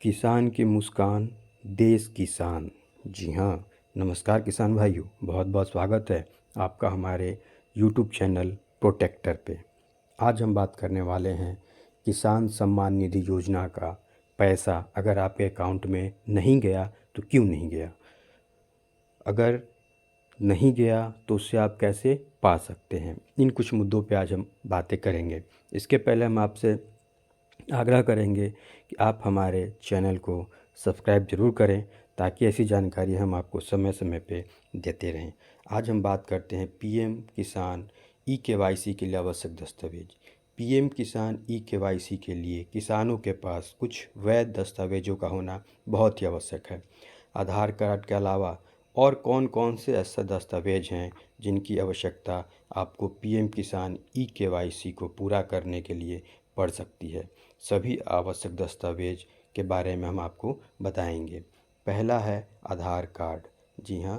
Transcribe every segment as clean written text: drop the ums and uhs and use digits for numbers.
किसान की मुस्कान देश की शान। जी हाँ, नमस्कार किसान भाइयों, बहुत बहुत स्वागत है आपका हमारे यूट्यूब चैनल प्रोटेक्टर पे। आज हम बात करने वाले हैं किसान सम्मान निधि योजना का पैसा अगर आपके अकाउंट में नहीं गया तो क्यों नहीं गया, अगर नहीं गया तो उससे आप कैसे पा सकते हैं। इन कुछ मुद्दों पे आज हम बातें करेंगे। इसके पहले हम आपसे आग्रह करेंगे कि आप हमारे चैनल को सब्सक्राइब ज़रूर करें ताकि ऐसी जानकारी हम आपको समय समय पे देते रहें। आज हम बात करते हैं पीएम किसान ई-केवाईसी के लिए आवश्यक दस्तावेज। पीएम किसान ई-केवाईसी के लिए किसानों के पास कुछ वैध दस्तावेजों का होना बहुत ही आवश्यक है। आधार कार्ड के अलावा और कौन कौन से ऐसे दस्तावेज हैं जिनकी आवश्यकता आपको पीएम किसान ई-केवाईसी को पूरा करने के लिए पड़ सकती है। सभी आवश्यक दस्तावेज के बारे में हम आपको बताएंगे। पहला है आधार कार्ड। जी हाँ,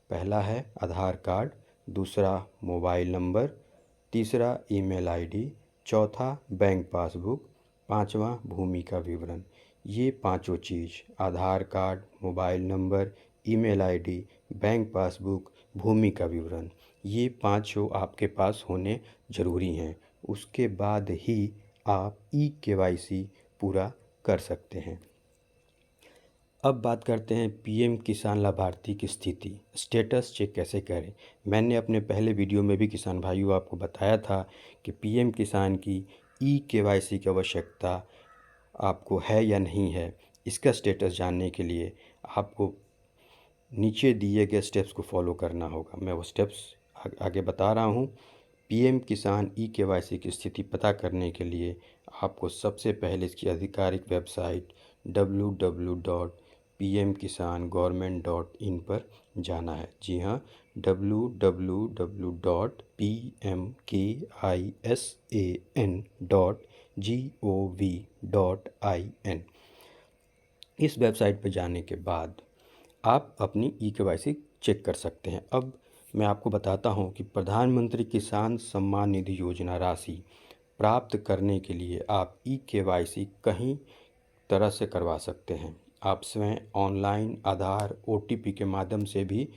पहला है आधार कार्ड, दूसरा मोबाइल नंबर, तीसरा ईमेल आईडी, चौथा बैंक पासबुक, पांचवा भूमि का विवरण। ये पांचों चीज़ Aadhaar card, mobile number, email ID, bank passbook, भूमि का विवरण, ये पांचों आपके पास होने ज़रूरी हैं। उसके बाद ही आप ई-केवाईसी पूरा कर सकते हैं। अब बात करते हैं पीएम किसान लाभार्थी की स्थिति, स्टेटस चेक कैसे करें। मैंने अपने पहले वीडियो में भी किसान भाइयों आपको बताया था कि पीएम किसान की ई-केवाईसी की आवश्यकता आपको है या नहीं है। इसका स्टेटस जानने के लिए आपको नीचे दिए गए स्टेप्स को फॉलो करना होगा। मैं वो स्टेप्स आगे बता रहा हूँ। पीएम किसान ई-केवाईसी की स्थिति पता करने के लिए आपको सबसे पहले इसकी आधिकारिक वेबसाइट www.pmkisangovernment.in पर जाना है। जी हाँ, www.pmkisan.gov.in। इस वेबसाइट पर जाने के बाद आप अपनी ई-केवाईसी चेक कर सकते हैं। अब मैं आपको बताता हूं कि प्रधानमंत्री किसान सम्मान निधि योजना राशि प्राप्त करने के लिए आप ई-केवाईसी कहीं तरह से करवा सकते हैं। आप स्वयं ऑनलाइन आधार ओटीपी के माध्यम से भी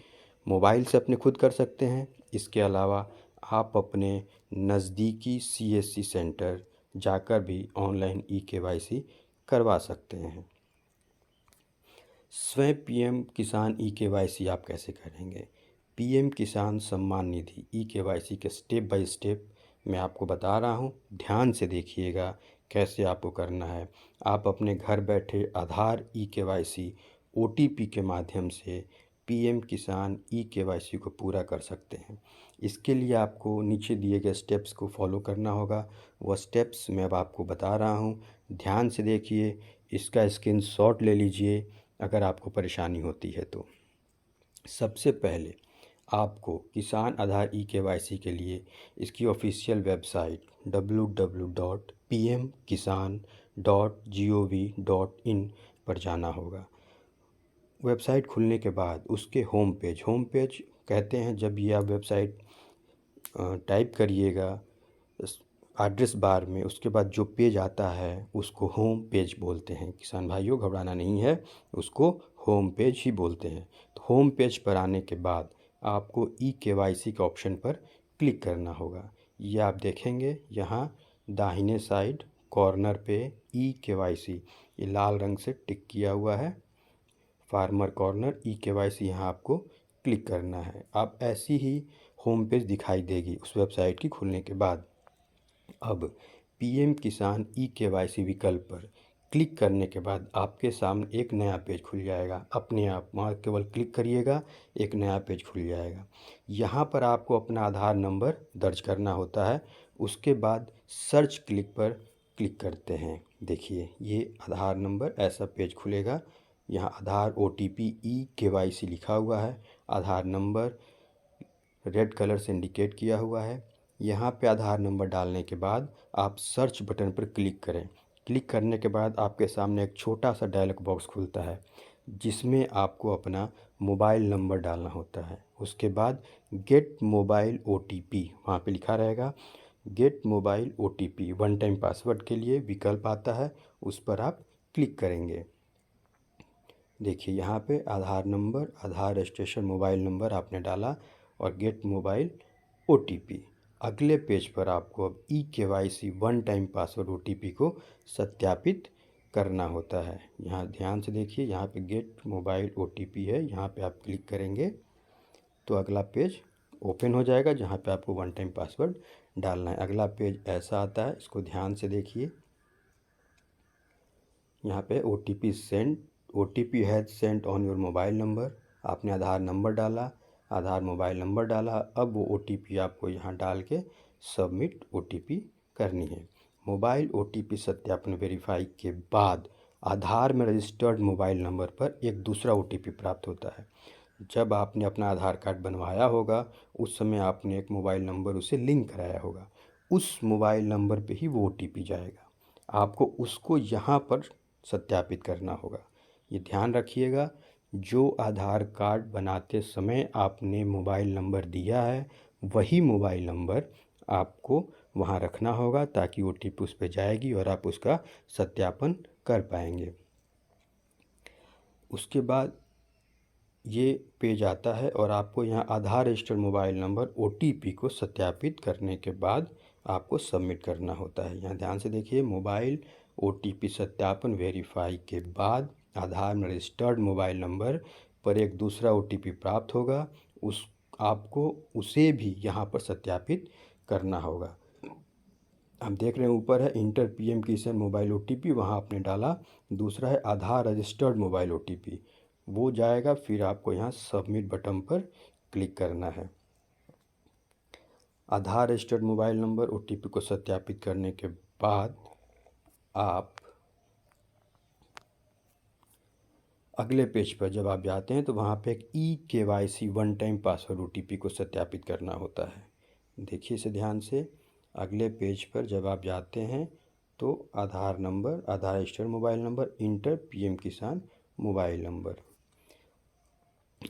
मोबाइल से अपने खुद कर सकते हैं। इसके अलावा आप अपने नज़दीकी सीएससी सेंटर जाकर भी ऑनलाइन ई-केवाईसी करवा सकते हैं। स्वयं पीएम किसान ई-केवाईसी आप कैसे करेंगे। पीएम किसान सम्मान निधि ई-केवाईसी के स्टेप बाय स्टेप मैं आपको बता रहा हूं, ध्यान से देखिएगा कैसे आपको करना है। आप अपने घर बैठे आधार ई-केवाईसी ओटीपी के माध्यम से पीएम किसान ई-केवाईसी को पूरा कर सकते हैं। इसके लिए आपको नीचे दिए गए स्टेप्स को फॉलो करना होगा। वह स्टेप्स मैं अब आपको बता रहा हूं, ध्यान से देखिए। इसका स्क्रीनशॉट ले लीजिए अगर आपको परेशानी होती है तो। सबसे पहले आपको किसान आधार ई-केवाईसी के लिए इसकी ऑफिशियल वेबसाइट www.pmkisan.gov.in पर जाना होगा। वेबसाइट खुलने के बाद उसके होम पेज कहते हैं, जब ये आप वेबसाइट टाइप करिएगा एड्रेस बार में, उसके बाद जो पेज आता है उसको होम पेज बोलते हैं। किसान भाइयों, घबराना नहीं है, उसको होम पेज ही बोलते हैं। तो होम पेज पर आने के बाद आपको ई-केवाईसी के ऑप्शन पर क्लिक करना होगा। ये आप देखेंगे यहाँ दाहिने साइड कॉर्नर पे ई-केवाईसी ये लाल रंग से टिक किया हुआ है, फार्मर कॉर्नर ई-केवाईसी, यहाँ आपको क्लिक करना है। आप ऐसी ही होम पेज दिखाई देगी उस वेबसाइट की खुलने के बाद। अब पीएम किसान ई-केवाईसी विकल्प पर क्लिक करने के बाद आपके सामने एक नया पेज खुल जाएगा। अपने आप वहाँ केवल क्लिक करिएगा, एक नया पेज खुल जाएगा। यहाँ पर आपको अपना आधार नंबर दर्ज करना होता है। उसके बाद सर्च क्लिक पर क्लिक करते हैं। देखिए ये आधार नंबर, ऐसा पेज खुलेगा। यहाँ आधार ओटीपी ई-केवाईसी लिखा हुआ है, आधार नंबर रेड कलर से इंडिकेट किया हुआ है। यहाँ पे आधार नंबर डालने के बाद आप सर्च बटन पर क्लिक करें। क्लिक करने के बाद आपके सामने एक छोटा सा डायलॉग बॉक्स खुलता है जिसमें आपको अपना मोबाइल नंबर डालना होता है। उसके बाद गेट मोबाइल ओटीपी वहाँ पे लिखा रहेगा। Get mobile OTP one time password के लिए विकल्प आता है, उस पर आप क्लिक करेंगे। देखिए यहाँ पे आधार नंबर, आधार रजिस्ट्रेशन मोबाइल नंबर आपने डाला और गेट मोबाइल ओटीपी। अगले पेज पर आपको अब e-KYC one time password OTP को सत्यापित करना होता है। यहाँ ध्यान से देखिए, यहाँ पे गेट मोबाइल ओटीपी है, यहाँ पे आप क्लिक करेंगे तो अगला पेज ओपन हो जाएगा जहाँ पे आपको वन टाइम पासवर्ड डालना है। अगला पेज ऐसा आता है, इसको ध्यान से देखिए। यहाँ पे OTP has Saint on your mobile number. आपने आधार नंबर डाला, आधार मोबाइल नंबर डाला, अब वो ओटीपी आपको यहाँ डाल के सबमिट ओटीपी करनी है। मोबाइल ओटीपी सत्यापन वेरीफाई के बाद आधार में रजिस्टर्ड मोबाइल नंबर पर एक दूसरा ओटीपी प्राप्त होता है। जब आपने अपना आधार कार्ड बनवाया होगा उस समय आपने एक मोबाइल नंबर उसे लिंक कराया होगा, उस मोबाइल नंबर पे ही वो ओटीपी जाएगा। आपको उसको यहाँ पर सत्यापित करना होगा। ये ध्यान रखिएगा, जो आधार कार्ड बनाते समय आपने मोबाइल नंबर दिया है वही मोबाइल नंबर आपको वहाँ रखना होगा ताकि ओटीपी उस पर जाएगी और आप उसका सत्यापन कर पाएंगे। उसके बाद ये पेज आता है और आपको यहाँ आधार रजिस्टर्ड मोबाइल नंबर ओटीपी को सत्यापित करने के बाद आपको सबमिट करना होता है। यहाँ ध्यान से देखिए, मोबाइल ओटीपी सत्यापन वेरीफाई के बाद आधार में रजिस्टर्ड मोबाइल नंबर पर एक दूसरा ओटीपी प्राप्त होगा, आपको उसे भी यहाँ पर सत्यापित करना होगा। हम देख रहे हैं ऊपर है inter PM Kisan mobile OTP, वहाँ आपने डाला। दूसरा है आधार रजिस्टर्ड मोबाइल ओटीपी, वो जाएगा। फिर आपको यहाँ सबमिट बटन पर क्लिक करना है। आधार रजिस्टर्ड मोबाइल नंबर ओटीपी को सत्यापित करने के बाद आप अगले पेज पर जब आप जाते हैं तो वहाँ पे एक e-KYC one time password OTP को सत्यापित करना होता है। देखिए इसे ध्यान से, अगले पेज पर जब आप जाते हैं तो Aadhaar number, Aadhaar registered mobile number, enter PM Kisan mobile number.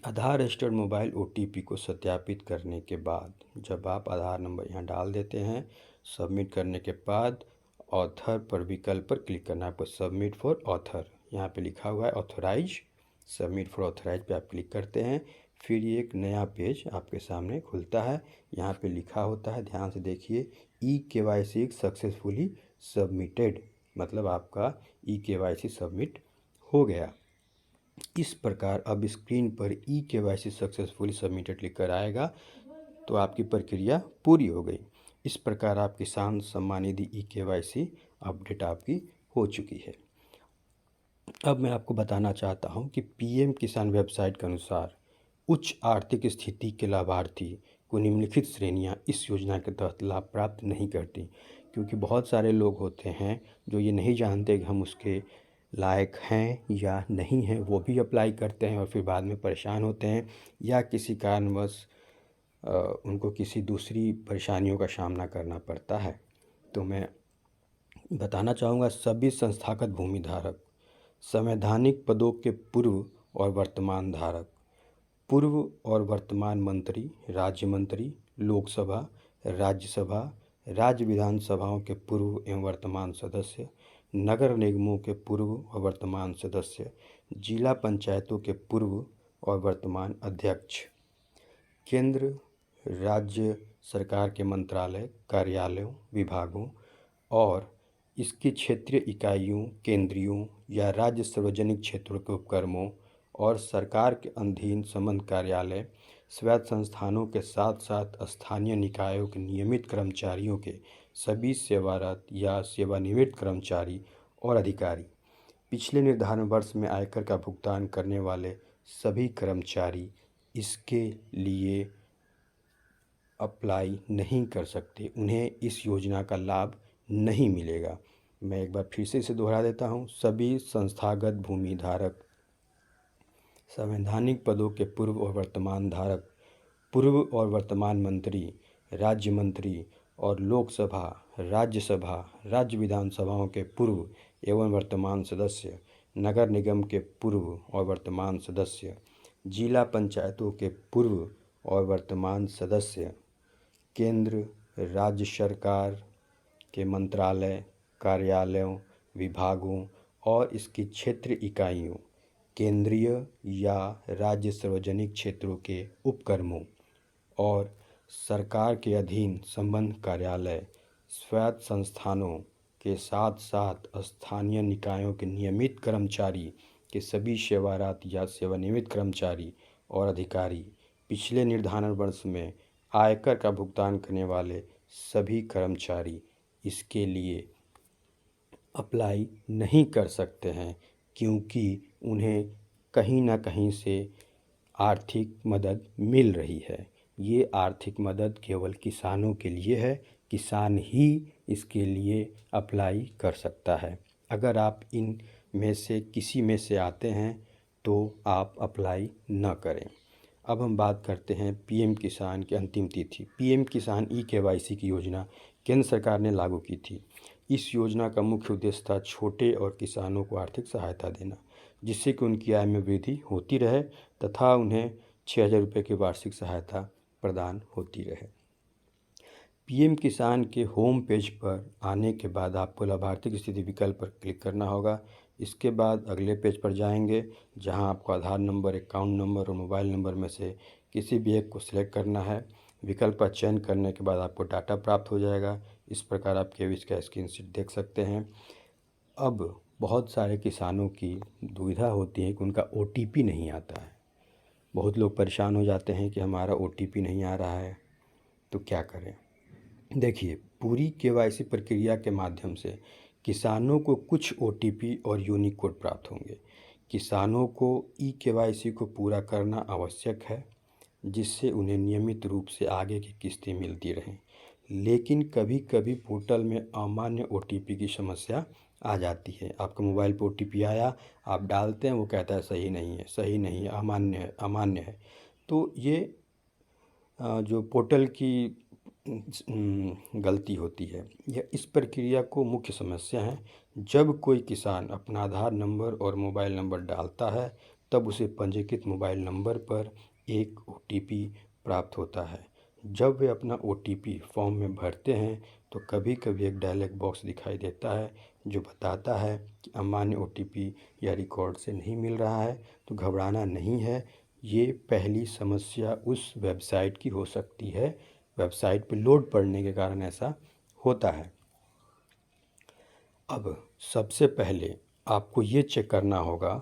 Aadhaar registered mobile OTP को सत्यापित करने के बाद जब आप आधार नंबर यहाँ डाल देते हैं, सबमिट करने के बाद ऑथर पर विकल्प पर क्लिक करना है आपको। सबमिट फॉर ऑथर, यहाँ पे लिखा हुआ है ऑथराइज, सबमिट फॉर ऑथराइज पे आप क्लिक करते हैं। फिर ये एक नया पेज आपके सामने खुलता है। यहाँ पे लिखा होता है, ध्यान से देखिए, ई-केवाईसी सक्सेसफुली सबमिटेड, मतलब आपका ई-केवाईसी सबमिट हो गया। इस प्रकार अब स्क्रीन पर ई-केवाईसी सक्सेसफुली सबमिटेड लिखकर आएगा तो आपकी प्रक्रिया पूरी हो गई। इस प्रकार आप किसान सम्मान निधि ई-केवाईसी अपडेट आपकी हो चुकी है। अब मैं आपको बताना चाहता हूं कि पीएम किसान वेबसाइट के अनुसार उच्च आर्थिक स्थिति के लाभार्थी को निम्नलिखित श्रेणियां इस योजना के तहत लाभ प्राप्त नहीं करती, क्योंकि बहुत सारे लोग होते हैं जो ये नहीं जानते कि हम उसके लायक हैं या नहीं हैं, वो भी अप्लाई करते हैं और फिर बाद में परेशान होते हैं या किसी कारणवश उनको किसी दूसरी परेशानियों का सामना करना पड़ता है। तो मैं बताना चाहूँगा, सभी संस्थागत भूमि धारक, संवैधानिक पदों के पूर्व और वर्तमान धारक, पूर्व और वर्तमान मंत्री, राज्य मंत्री, लोकसभा, राज्यसभा, राज्य विधानसभाओं के पूर्व एवं वर्तमान सदस्य, नगर निगमों के पूर्व और वर्तमान सदस्य, जिला पंचायतों के पूर्व और वर्तमान अध्यक्ष, केंद्र राज्य सरकार के मंत्रालय, कार्यालयों, विभागों और इसकी क्षेत्रीय इकाइयों, केंद्रीयों या राज्य सार्वजनिक क्षेत्रों के उपक्रमों और सरकार के अधीन संबद्ध कार्यालय, स्वायत्त संस्थानों के साथ साथ स्थानीय निकायों के नियमित कर्मचारियों के सभी सेवारत या सेवानिवृत्त कर्मचारी और अधिकारी, पिछले निर्धारण वर्ष में आयकर का भुगतान करने वाले सभी कर्मचारी इसके लिए अप्लाई नहीं कर सकते, उन्हें इस योजना का लाभ नहीं मिलेगा। मैं एक बार फिर से इसे दोहरा देता हूँ, सभी संस्थागत भूमि धारक, संवैधानिक पदों के पूर्व और वर्तमान धारक, पूर्व और वर्तमान मंत्री, राज्य मंत्री और लोकसभा, राज्यसभा, राज्य विधानसभाओं के पूर्व एवं वर्तमान सदस्य, नगर निगम के पूर्व और वर्तमान सदस्य, जिला पंचायतों के पूर्व और वर्तमान सदस्य, केंद्र राज्य सरकार के मंत्रालय, कार्यालयों, विभागों और इसकी क्षेत्र इकाइयों केंद्रीय या राज्य सार्वजनिक क्षेत्रों के उपक्रमों और सरकार के अधीन संबद्ध कार्यालय, स्वायत्त संस्थानों के साथ साथ स्थानीय निकायों के नियमित कर्मचारी के सभी सेवारत या सेवानिवृत्त कर्मचारी और अधिकारी, पिछले निर्धारण वर्ष में आयकर का भुगतान करने वाले सभी कर्मचारी इसके लिए अप्लाई नहीं कर सकते हैं, क्योंकि उन्हें कहीं ना कहीं से आर्थिक मदद मिल रही है। ये आर्थिक मदद केवल किसानों के लिए है, किसान ही इसके लिए अप्लाई कर सकता है। अगर आप इन में से किसी में से आते हैं तो आप अप्लाई न करें। अब हम बात करते हैं पीएम किसान की अंतिम तिथि। पीएम किसान ई-केवाईसी की योजना केंद्र सरकार ने लागू की थी। इस योजना का मुख्य उद्देश्य था छोटे और किसानों को आर्थिक सहायता देना, जिससे कि उनकी आय में वृद्धि होती रहे तथा उन्हें 6,000 रुपये की वार्षिक सहायता प्रदान होती रहे। पीएम किसान के होम पेज पर आने के बाद आपको लाभार्थी की स्थिति विकल्प पर क्लिक करना होगा। इसके बाद अगले पेज पर जाएंगे, जहां आपको आधार नंबर, अकाउंट नंबर और मोबाइल नंबर में से किसी भी एक को सिलेक्ट करना है। विकल्प का चयन करने के बाद आपको डाटा प्राप्त हो जाएगा। इस प्रकार आप केवाईसी का स्क्रीनशॉट देख सकते हैं। अब बहुत सारे किसानों की दुविधा होती है कि उनका OTP नहीं आता है। बहुत लोग परेशान हो जाते हैं कि हमारा OTP नहीं आ रहा है, तो क्या करें। देखिए, पूरी केवाईसी प्रक्रिया के माध्यम से किसानों को कुछ OTP और यूनिक कोड प्राप्त होंगे। किसानों को ई-केवाईसी को पूरा करना आवश्यक है, जिससे उन्हें नियमित रूप से आगे की किस्तें मिलती रहें। लेकिन कभी कभी पोर्टल में अमान्य OTP की समस्या आ जाती है। आपके मोबाइल पर OTP आया, आप डालते हैं, वो कहता है सही नहीं है, सही नहीं है, अमान्य है, अमान्य है। तो ये जो पोर्टल की गलती होती है। यह इस प्रक्रिया को मुख्य समस्या है। जब कोई किसान अपना आधार नंबर और मोबाइल नंबर डालता है, तब उसे पंजीकृत मोबाइल नंबर पर एक OTP प्राप्त होता है। जब वे अपना OTP फॉर्म में भरते हैं तो कभी कभी एक डायलॉग बॉक्स दिखाई देता है जो बताता है कि अमान्य OTP या रिकॉर्ड से नहीं मिल रहा है। तो घबराना नहीं है, ये पहली समस्या उस वेबसाइट की हो सकती है। वेबसाइट पर लोड पड़ने के कारण ऐसा होता है। अब सबसे पहले आपको ये चेक करना होगा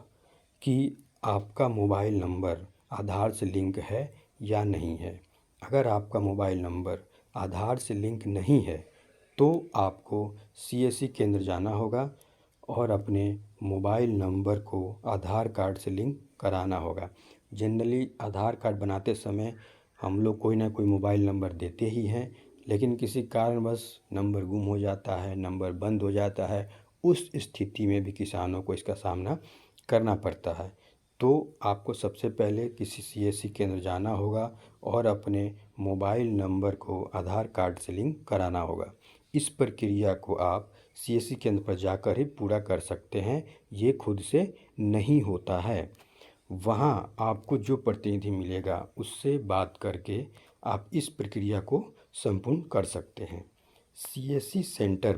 कि आपका मोबाइल नंबर आधार से लिंक है या नहीं है। अगर आपका मोबाइल नंबर आधार से लिंक नहीं है तो आपको CSC केंद्र जाना होगा और अपने मोबाइल नंबर को आधार कार्ड से लिंक कराना होगा। जनरली आधार कार्ड बनाते समय हम लोग कोई ना कोई मोबाइल नंबर देते ही हैं, लेकिन किसी कारणवश नंबर गुम हो जाता है, नंबर बंद हो जाता है। उस स्थिति में भी किसानों को इसका सामना करना पड़ता है। तो आपको सबसे पहले किसी CSC केंद्र जाना होगा और अपने मोबाइल नंबर को आधार कार्ड से लिंक कराना होगा। इस प्रक्रिया को आप CSC केंद्र पर जाकर ही पूरा कर सकते हैं, ये खुद से नहीं होता है। वहाँ आपको जो प्रतिनिधि मिलेगा उससे बात करके आप इस प्रक्रिया को संपूर्ण कर सकते हैं। CSC सेंटर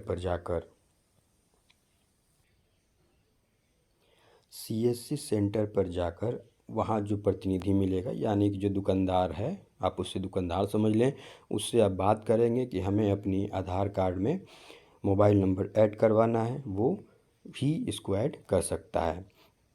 पर जाकर वहाँ जो प्रतिनिधि मिलेगा, यानी कि जो दुकानदार है, आप उससे दुकानदार समझ लें, उससे आप बात करेंगे कि हमें अपनी आधार कार्ड में मोबाइल नंबर ऐड करवाना है, वो भी इसको ऐड कर सकता है।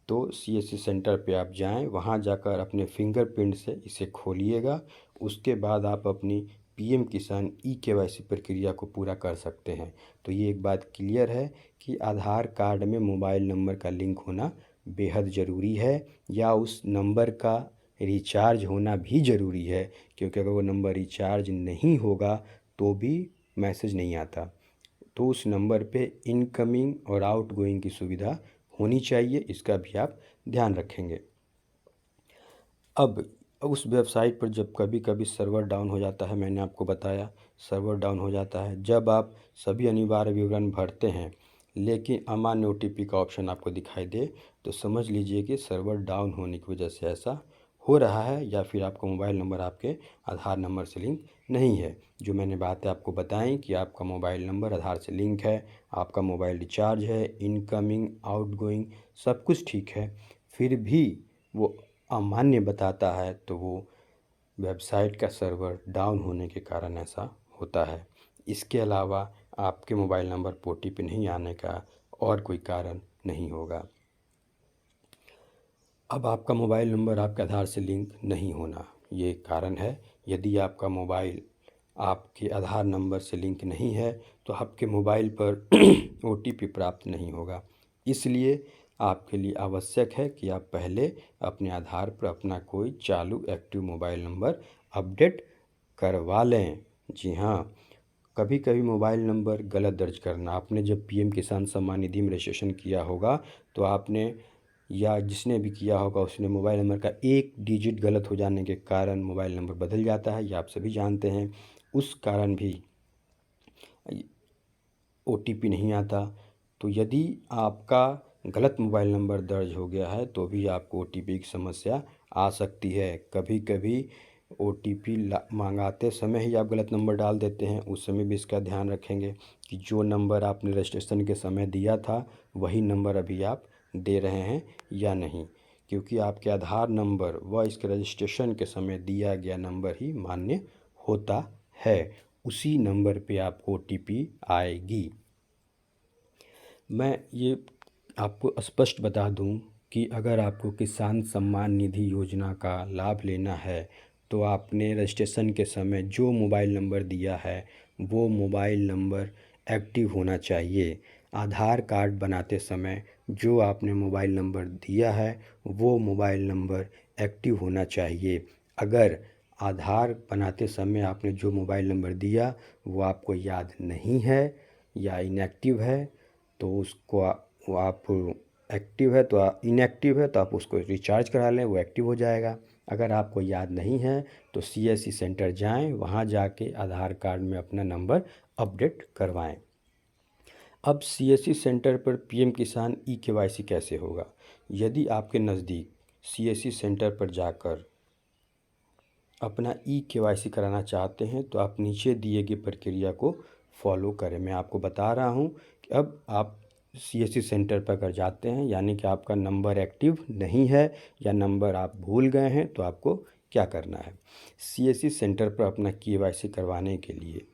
तो CSC सेंटर पे आप जाएं, वहाँ जाकर अपने फिंगरप्रिंट से इसे खोलिएगा। उसके बाद आप अपनी पीएम किसान ई-केवाईसी प्रक्रिया को पूरा कर सकते हैं। तो ये एक बात क्लियर है कि आधार कार्ड में मोबाइल नंबर का लिंक होना बेहद ज़रूरी है, या उस नंबर का रिचार्ज होना भी ज़रूरी है, क्योंकि अगर वो नंबर रिचार्ज नहीं होगा तो भी मैसेज नहीं आता। तो उस नंबर पे इनकमिंग और आउटगोइंग की सुविधा होनी चाहिए, इसका भी आप ध्यान रखेंगे। अब उस वेबसाइट पर जब कभी कभी सर्वर डाउन हो जाता है, मैंने आपको बताया सर्वर डाउन हो जाता है, जब आप सभी अनिवार्य विवरण भरते हैं लेकिन अमान्य OTP का ऑप्शन आपको दिखाई दे, तो समझ लीजिए कि सर्वर डाउन होने की वजह से ऐसा हो रहा है, या फिर आपका मोबाइल नंबर आपके आधार नंबर से लिंक नहीं है। जो मैंने बातें आपको बताई कि आपका मोबाइल नंबर आधार से लिंक है, आपका मोबाइल रिचार्ज है, इनकमिंग आउटगोइंग सब कुछ ठीक है, फिर भी वो अमान्य बताता है तो वो वेबसाइट का सर्वर डाउन होने के कारण ऐसा होता है। इसके अलावा आपके मोबाइल नंबर पर OTP नहीं आने का और कोई कारण नहीं होगा। अब आपका मोबाइल नंबर आपके आधार से लिंक नहीं होना, ये कारण है। यदि आपका मोबाइल आपके आधार नंबर से लिंक नहीं है तो आपके मोबाइल पर OTP प्राप्त नहीं होगा। इसलिए आपके लिए आवश्यक है कि आप पहले अपने आधार पर अपना कोई चालू एक्टिव मोबाइल नंबर अपडेट करवा लें। जी हाँ, कभी कभी मोबाइल नंबर गलत दर्ज करना, आपने जब PM किसान सम्मान निधि में रजिस्ट्रेशन किया होगा तो आपने या जिसने भी किया होगा उसने मोबाइल नंबर का एक डिजिट गलत हो जाने के कारण मोबाइल नंबर बदल जाता है, ये आप सभी जानते हैं। उस कारण भी OTP नहीं आता। तो यदि आपका गलत मोबाइल नंबर दर्ज हो गया है तो भी आपको OTP की समस्या आ सकती है। कभी कभी OTP मंगाते समय ही आप गलत नंबर डाल देते हैं, उस समय भी इसका ध्यान रखेंगे कि जो नंबर आपने रजिस्ट्रेशन के समय दिया था वही नंबर अभी आप दे रहे हैं या नहीं, क्योंकि आपके आधार नंबर व इसके रजिस्ट्रेशन के समय दिया गया नंबर ही मान्य होता है, उसी नंबर पे आपको OTP आएगी। मैं ये आपको स्पष्ट बता दूं कि अगर आपको किसान सम्मान निधि योजना का लाभ लेना है तो आपने रजिस्ट्रेशन के समय जो मोबाइल नंबर दिया है वो मोबाइल नंबर एक्टिव होना चाहिए। आधार कार्ड बनाते समय जो आपने मोबाइल नंबर दिया है वो मोबाइल नंबर एक्टिव होना चाहिए। अगर आधार बनाते समय आपने जो मोबाइल नंबर दिया वो आपको याद नहीं है या इनएक्टिव है तो उसको वो आप एक्टिव है तो इनएक्टिव है तो आप उसको रिचार्ज करा लें, वो एक्टिव हो जाएगा। अगर आपको याद नहीं है तो CSC सेंटर जाएं, वहां जाके आधार कार्ड में अपना नंबर अपडेट करवाएं। अब CSC सेंटर पर PM किसान eKYC कैसे होगा? यदि आपके नज़दीक CSC सेंटर पर जाकर अपना eKYC कराना चाहते हैं तो आप नीचे दिए गए प्रक्रिया को फॉलो करें। मैं आपको बता रहा हूं कि अब आप CSC सेंटर पर अगर जाते हैं यानी कि आपका नंबर एक्टिव नहीं है या नंबर आप भूल गए हैं तो आपको क्या करना है। CSC सेंटर पर अपना KYC करवाने के लिए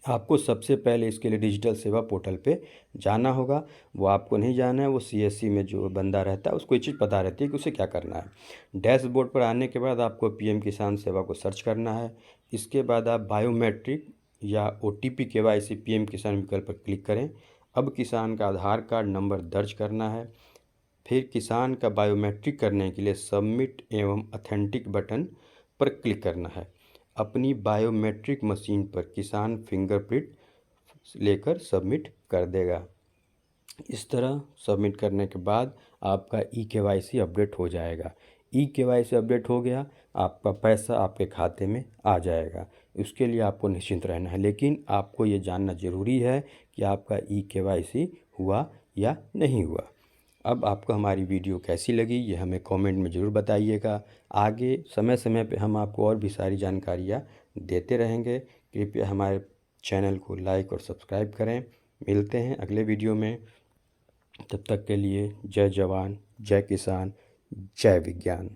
आपको सबसे पहले इसके लिए डिजिटल सेवा पोर्टल पे जाना होगा। वो आपको नहीं जाना है, वो CSC में जो बंदा रहता है उसको ये चीज़ पता रहती है कि उसे क्या करना है। डैशबोर्ड पर आने के बाद आपको PM किसान सेवा को सर्च करना है। इसके बाद आप बायोमेट्रिक या OTP KYC PM किसान विकल्प पर क्लिक करें। अब किसान का आधार कार्ड नंबर दर्ज करना है। फिर किसान का बायोमेट्रिक करने के लिए सबमिट एवं ऑथेंटिक बटन पर क्लिक करना है। अपनी बायोमेट्रिक मशीन पर किसान फिंगरप्रिंट लेकर सबमिट कर देगा। इस तरह सबमिट करने के बाद आपका eKYC अपडेट हो जाएगा। eKYC अपडेट हो गया, आपका पैसा आपके खाते में आ जाएगा। उसके लिए आपको निश्चिंत रहना है, लेकिन आपको ये जानना ज़रूरी है कि आपका eKYC हुआ या नहीं हुआ। अब आपको हमारी वीडियो कैसी लगी ये हमें कमेंट में ज़रूर बताइएगा। आगे समय समय पे हम आपको और भी सारी जानकारियाँ देते रहेंगे। कृपया हमारे चैनल को लाइक और सब्सक्राइब करें। मिलते हैं अगले वीडियो में, तब तक के लिए जय जवान, जय किसान, जय विज्ञान।